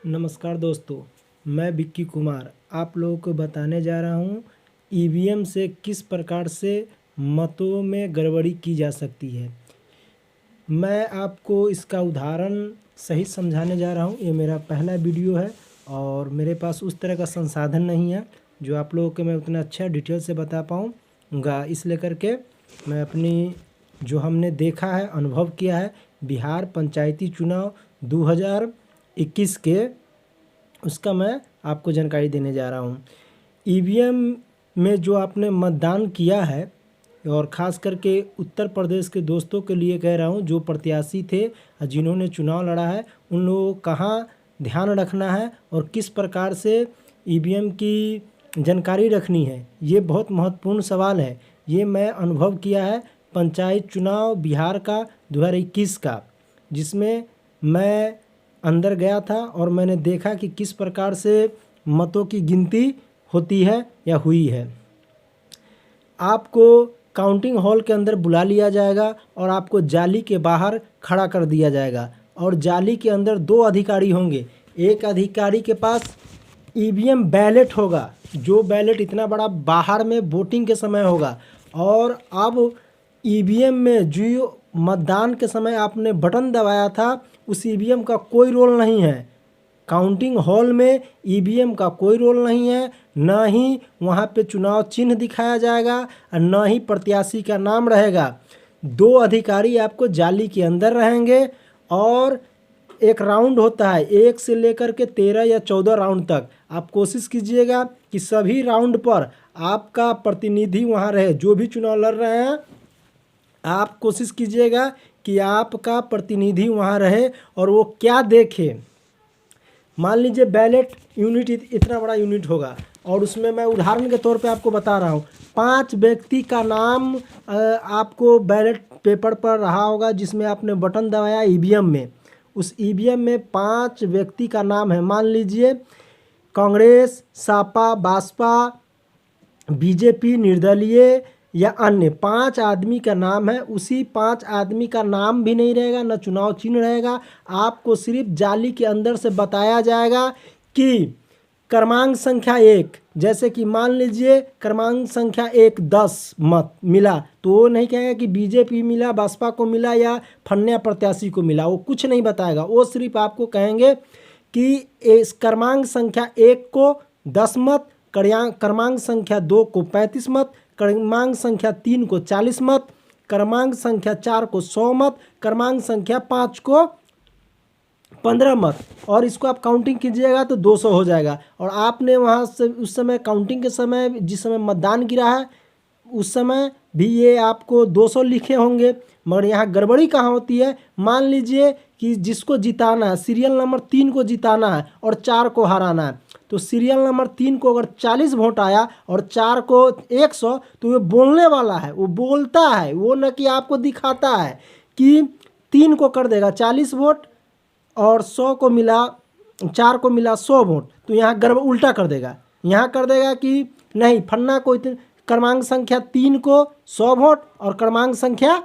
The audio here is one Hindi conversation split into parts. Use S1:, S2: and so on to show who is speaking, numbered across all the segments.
S1: नमस्कार दोस्तों, मैं विक्की कुमार आप लोगों को बताने जा रहा हूँ ईवीएम से किस प्रकार से मतों में गड़बड़ी की जा सकती है। मैं आपको इसका उदाहरण सहित समझाने जा रहा हूँ। ये मेरा पहला वीडियो है और मेरे पास उस तरह का संसाधन नहीं है जो आप लोगों को मैं उतना अच्छा डिटेल से बता पाऊँगा। इसलिए करके मैं अपनी जो हमने देखा है, अनुभव किया है बिहार पंचायती चुनाव 2021 के, उसका मैं आपको जानकारी देने जा रहा हूँ। ईवीएम में जो आपने मतदान किया है और ख़ास करके उत्तर प्रदेश के दोस्तों के लिए कह रहा हूँ, जो प्रत्याशी थे जिन्होंने चुनाव लड़ा है, उन लोगों को कहाँ ध्यान रखना है और किस प्रकार से ईवीएम की जानकारी रखनी है, ये बहुत महत्वपूर्ण सवाल है। ये मैं अनुभव किया है पंचायत चुनाव बिहार का 2021 का, जिसमें मैं अंदर गया था और मैंने देखा कि किस प्रकार से मतों की गिनती होती है या हुई है। आपको काउंटिंग हॉल के अंदर बुला लिया जाएगा और आपको जाली के बाहर खड़ा कर दिया जाएगा और जाली के अंदर 2 अधिकारी होंगे। एक अधिकारी के पास ईवीएम बैलेट होगा, जो बैलेट इतना बड़ा बाहर में वोटिंग के समय होगा, और अब ईवीएम में जो मतदान के समय आपने बटन दबाया था उस ईवीएम का कोई रोल नहीं है। काउंटिंग हॉल में ईवीएम का कोई रोल नहीं है, न ही वहाँ पे चुनाव चिन्ह दिखाया जाएगा और न ही प्रत्याशी का नाम रहेगा। 2 अधिकारी आपको जाली के अंदर रहेंगे और एक राउंड होता है 1 से लेकर के 13 या 14 राउंड तक। आप कोशिश कीजिएगा कि सभी राउंड पर आपका प्रतिनिधि वहाँ रहे। जो भी चुनाव लड़ रहे हैं, आप कोशिश कीजिएगा कि आपका प्रतिनिधि वहाँ रहे और वो क्या देखे। मान लीजिए बैलेट यूनिट इतना बड़ा यूनिट होगा और उसमें मैं उदाहरण के तौर पे आपको बता रहा हूँ, 5 व्यक्ति का नाम आपको बैलेट पेपर पर रहा होगा जिसमें आपने बटन दबाया ईवीएम में। उस ईवीएम में 5 व्यक्ति का नाम है। मान लीजिए कांग्रेस, सपा, बसपा, बीजेपी, निर्दलीय या अन्य 5 आदमी का नाम है। उसी 5 आदमी का नाम भी नहीं रहेगा, न चुनाव चिन्ह रहेगा। आपको सिर्फ जाली के अंदर से बताया जाएगा कि क्रमांक संख्या 1, जैसे कि मान लीजिए क्रमांक संख्या 1 10 मत मिला, तो वो नहीं कहेगा कि बीजेपी मिला, बसपा को मिला या फन्या प्रत्याशी को मिला, वो कुछ नहीं बताएगा। वो सिर्फ आपको कहेंगे कि इस क्रमांक संख्या 1 को 10 मत, क्रमांक संख्या 2 को 35 मत, क्रमांक संख्या 3 को 40 मत, क्रमांक संख्या 4 को 100 मत, क्रमांक संख्या 5 को 15 मत, और इसको आप काउंटिंग कीजिएगा तो 200 हो जाएगा। और आपने वहाँ से उस समय काउंटिंग के समय, जिस समय मतदान गिरा है उस समय भी ये आपको 200 लिखे होंगे। मगर यहाँ गड़बड़ी कहाँ होती है, मान लीजिए कि जिसको जिताना है, सीरियल नंबर 3 को जिताना है और 4 को हराना है, तो सीरियल नंबर 3 को अगर 40 वोट आया और 4 को 100, तो ये बोलने वाला है, वो बोलता है, वो न कि आपको दिखाता है कि 3 को कर देगा 40 वोट और 100 को मिला, 4 को मिला 100 वोट, तो यहाँ गड़बड़ उल्टा कर देगा। यहाँ कर देगा कि नहीं, फन्ना को क्रमांक संख्या 3 को 100 वोट और क्रमांक संख्या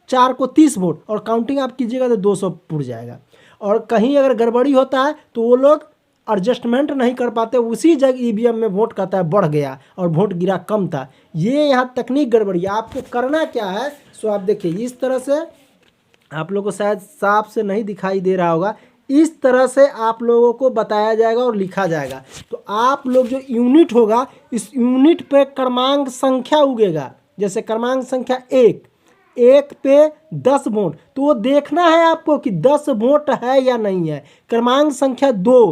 S1: 4 को 30 वोट, और काउंटिंग आप कीजिएगा तो 200 पुर जाएगा। और कहीं अगर गड़बड़ी होता है तो वो लोग एडजस्टमेंट नहीं कर पाते, उसी जगह ईवीएम में वोट कहता है बढ़ गया और वोट गिरा कम था। ये यहाँ तकनीक गड़बड़ी। आपको करना क्या है, सो आप देखिए, इस तरह से आप लोगों को शायद साफ से नहीं दिखाई दे रहा होगा, इस तरह से आप लोगों को बताया जाएगा और लिखा जाएगा। तो आप लोग जो यूनिट होगा, इस यूनिट पे क्रमांक संख्या उगेगा। जैसे क्रमांक संख्या 1 पे 10 वोट, तो वो देखना है आपको कि 10 वोट है या नहीं है। क्रमांक संख्या 2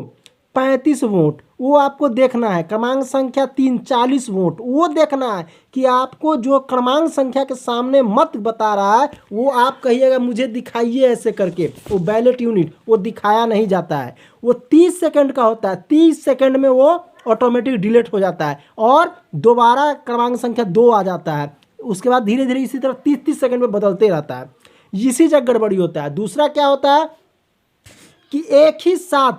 S1: 35 वोट, वो आपको देखना है। क्रमांक संख्या 3 40 वोट, वो देखना है कि आपको जो क्रमांक संख्या के सामने मत बता रहा है वो आप कहिएगा मुझे दिखाइए ऐसे करके। वो बैलेट यूनिट वो दिखाया नहीं जाता है, वो 30 सेकंड का होता है। 30 सेकंड में वो ऑटोमेटिक डिलीट हो जाता है और दोबारा क्रमांक संख्या 2 आ जाता है। उसके बाद धीरे धीरे इसी तरह 30 सेकंड में बदलते रहता है। इसी जगह गड़बड़ी होता है। दूसरा क्या होता है कि एक ही साथ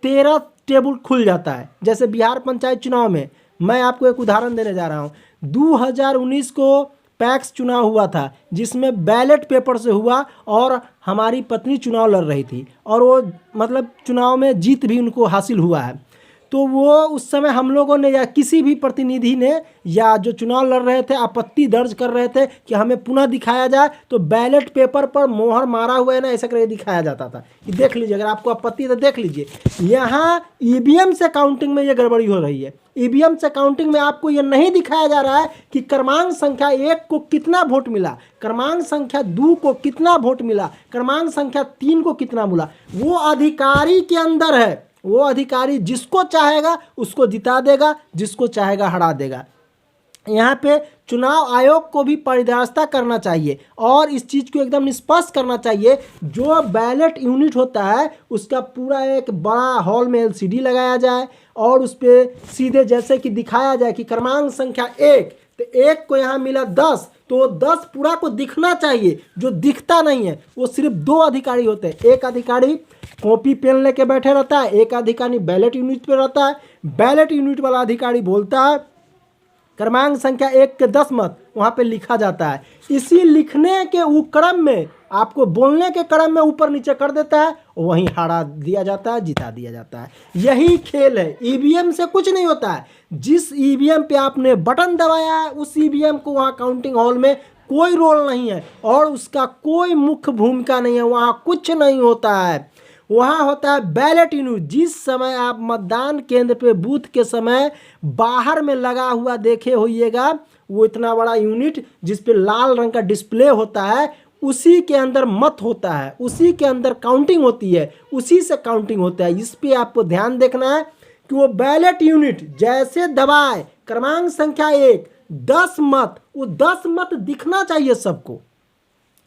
S1: 13 टेबल खुल जाता है। जैसे बिहार पंचायत चुनाव में मैं आपको एक उदाहरण देने जा रहा हूँ। 2019 को पैक्स चुनाव हुआ था जिसमें बैलेट पेपर से हुआ और हमारी पत्नी चुनाव लड़ रही थी और वो मतलब चुनाव में जीत भी उनको हासिल हुआ है। तो वो उस समय हम लोगों ने या किसी भी प्रतिनिधि ने या जो चुनाव लड़ रहे थे आपत्ति दर्ज कर रहे थे कि हमें पुनः दिखाया जाए, तो बैलेट पेपर पर मोहर मारा हुआ है ना, ऐसा करके दिखाया जाता था कि देख लीजिए, अगर आपको आपत्ति है तो देख लीजिए। यहाँ ईवीएम से काउंटिंग में ये गड़बड़ी हो रही है। ईवीएम से काउंटिंग में आपको ये नहीं दिखाया जा रहा है कि क्रमांक संख्या 1 को कितना वोट मिला, क्रमांक संख्या 2 को कितना वोट मिला, क्रमांक संख्या 3 को कितना मिला। वो अधिकारी के अंदर है। वो अधिकारी जिसको चाहेगा उसको जिता देगा, जिसको चाहेगा हरा देगा। यहाँ पे चुनाव आयोग को भी पारदर्शिता करना चाहिए और इस चीज़ को एकदम स्पष्ट करना चाहिए। जो बैलेट यूनिट होता है उसका पूरा एक बड़ा हॉल में एलसीडी लगाया जाए और उस पर सीधे जैसे कि दिखाया जाए कि क्रमांक संख्या 1, तो 1 को यहाँ मिला 10, तो 10 पूरा को दिखना चाहिए। जो दिखता नहीं है वो सिर्फ 2 अधिकारी होते हैं। एक अधिकारी कॉपी पेन लेके बैठे रहता है, एक अधिकारी बैलेट यूनिट पे रहता है। बैलेट यूनिट वाला अधिकारी बोलता है क्रमांक संख्या 1 के 10 मत, वहाँ पे लिखा जाता है। इसी लिखने के क्रम में आपको बोलने के क्रम में ऊपर नीचे कर देता है, वहीं हरा दिया जाता है, जिता दिया जाता है। यही खेल है। ईवीएम से कुछ नहीं होता है। जिस ईवीएम पे आपने बटन दबाया है उस ईवीएम को वहाँ काउंटिंग हॉल में कोई रोल नहीं है और उसका कोई मुख्य भूमिका नहीं है। वहाँ कुछ नहीं होता है। वहाँ होता है बैलेट यूनिट। जिस समय आप मतदान केंद्र पे बूथ के समय बाहर में लगा हुआ देखे होइएगा, वो इतना बड़ा यूनिट जिस पे लाल रंग का डिस्प्ले होता है, उसी के अंदर मत होता है, उसी के अंदर काउंटिंग होती है, उसी से काउंटिंग होता है। इस पे आपको ध्यान देखना है कि वो बैलेट यूनिट जैसे दबाए क्रमांक संख्या 1 10 मत, वो 10 मत दिखना चाहिए सबको,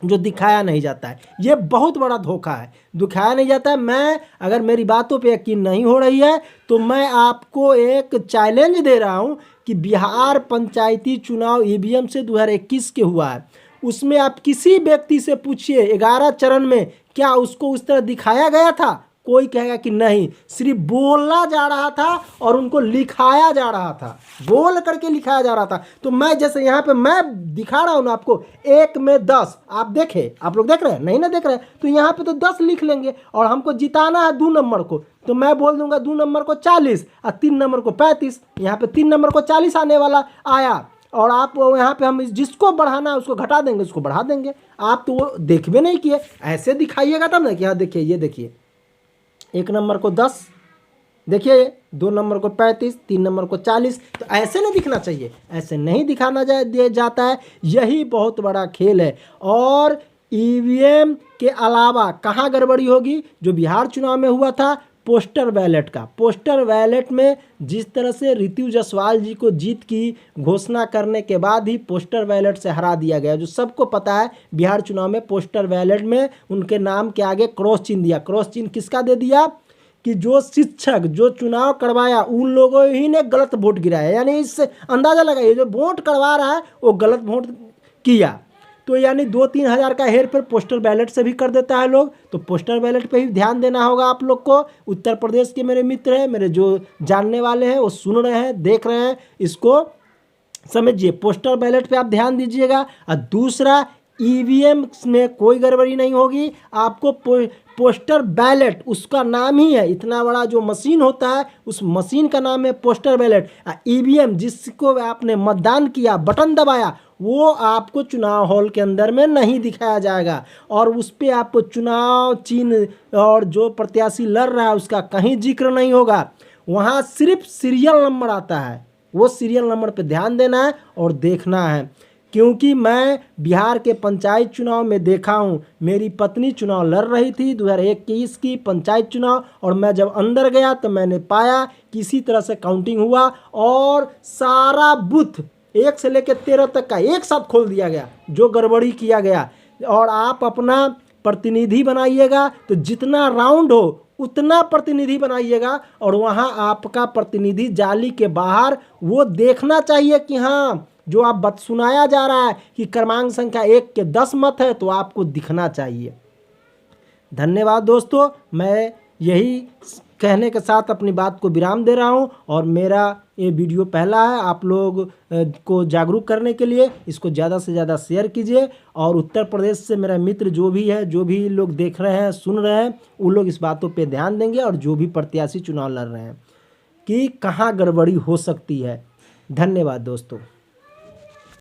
S1: जो दिखाया नहीं जाता है। ये बहुत बड़ा धोखा है, दिखाया नहीं जाता है। मैं अगर मेरी बातों पे यकीन नहीं हो रही है तो मैं आपको एक चैलेंज दे रहा हूँ कि बिहार पंचायती चुनाव ईवीएम से 2021 के हुआ है, उसमें आप किसी व्यक्ति से पूछिए 11 चरण में क्या उसको उस तरह दिखाया गया था, कोई कहेगा कि नहीं, सिर्फ बोला जा रहा था और उनको लिखाया जा रहा था, बोल करके लिखाया जा रहा था। तो मैं जैसे यहाँ पे मैं दिखा रहा हूँ ना आपको 1 में 10, आप देखें, आप लोग देख रहे हैं नहीं ना देख रहे हैं, तो यहाँ पे तो 10 लिख लेंगे और हमको जिताना है 2 नंबर को, तो मैं बोल दूंगा 2 नंबर को 40 और 3 नंबर को 35। यहाँ पे 3 नंबर को 40 आने वाला आया और आप यहाँ पे हम जिसको बढ़ाना है उसको घटा देंगे, उसको बढ़ा देंगे। आप तो वो देखबे नहीं किए, ऐसे दिखाइएगा तब ना कि हाँ देखिए, ये देखिए 1 नंबर को 10, देखिए 2 नंबर को 35, 3 नंबर को 40, तो ऐसे नहीं दिखना चाहिए, ऐसे नहीं दिखाना जाता है। यही बहुत बड़ा खेल है। और ईवीएम के अलावा कहाँ गड़बड़ी होगी, जो बिहार चुनाव में हुआ था पोस्टर बैलेट का। पोस्टर बैलेट में जिस तरह से ऋतु जायसवाल जी को जीत की घोषणा करने के बाद ही पोस्टर बैलेट से हरा दिया गया, जो सबको पता है। बिहार चुनाव में पोस्टर बैलेट में उनके नाम के आगे क्रॉस चिन्ह दिया। क्रॉस चिन्ह किसका दे दिया कि जो शिक्षक जो चुनाव करवाया उन लोगों ही ने गलत वोट गिराया, यानी इससे अंदाज़ा लगाइए जो वोट करवा रहा है वो गलत वोट किया। तो यानी 2-3 हज़ार का हेर फेर पोस्टल बैलेट से भी कर देता है लोग। तो पोस्टल बैलेट पे ही ध्यान देना होगा आप लोग को। उत्तर प्रदेश के मेरे मित्र हैं, मेरे जो जानने वाले हैं वो सुन रहे हैं, देख रहे हैं, इसको समझिए। पोस्टल बैलेट पे आप ध्यान दीजिएगा। और दूसरा, ईवीएम में कोई गड़बड़ी नहीं होगी। आपको पोस्टर बैलेट उसका नाम ही है, इतना बड़ा जो मशीन होता है उस मशीन का नाम है पोस्टर बैलेट। ईवीएम जिसको आपने मतदान किया, बटन दबाया, वो आपको चुनाव हॉल के अंदर में नहीं दिखाया जाएगा और उस पर आपको चुनाव चिन्ह और जो प्रत्याशी लड़ रहा है उसका कहीं जिक्र नहीं होगा। वहाँ सिर्फ सीरियल नंबर आता है, वो सीरियल नंबर पे ध्यान देना है और देखना है। क्योंकि मैं बिहार के पंचायत चुनाव में देखा हूँ, मेरी पत्नी चुनाव लड़ रही थी 2021 की पंचायत चुनाव, और मैं जब अंदर गया तो मैंने पाया कि इसी तरह से काउंटिंग हुआ और सारा बूथ 1 से लेकर 13 तक का एक साथ खोल दिया गया, जो गड़बड़ी किया गया। और आप अपना प्रतिनिधि बनाइएगा तो जितना राउंड हो उतना प्रतिनिधि बनाइएगा और वहाँ आपका प्रतिनिधि जाली के बाहर वो देखना चाहिए कि हाँ जो आप सुनाया जा रहा है कि क्रमांक संख्या 1 के 10 मत है, तो आपको दिखना चाहिए। धन्यवाद दोस्तों। मैं यही कहने के साथ अपनी बात को विराम दे रहा हूं। और मेरा ये वीडियो पहला है, आप लोग को जागरूक करने के लिए इसको ज़्यादा से ज़्यादा शेयर कीजिए। और उत्तर प्रदेश से मेरा मित्र जो भी है, जो भी लोग देख रहे हैं, सुन रहे हैं, वो लोग इस बातों पे ध्यान देंगे। और जो भी प्रत्याशी चुनाव लड़ रहे हैं कि कहाँ गड़बड़ी हो सकती है। धन्यवाद दोस्तों।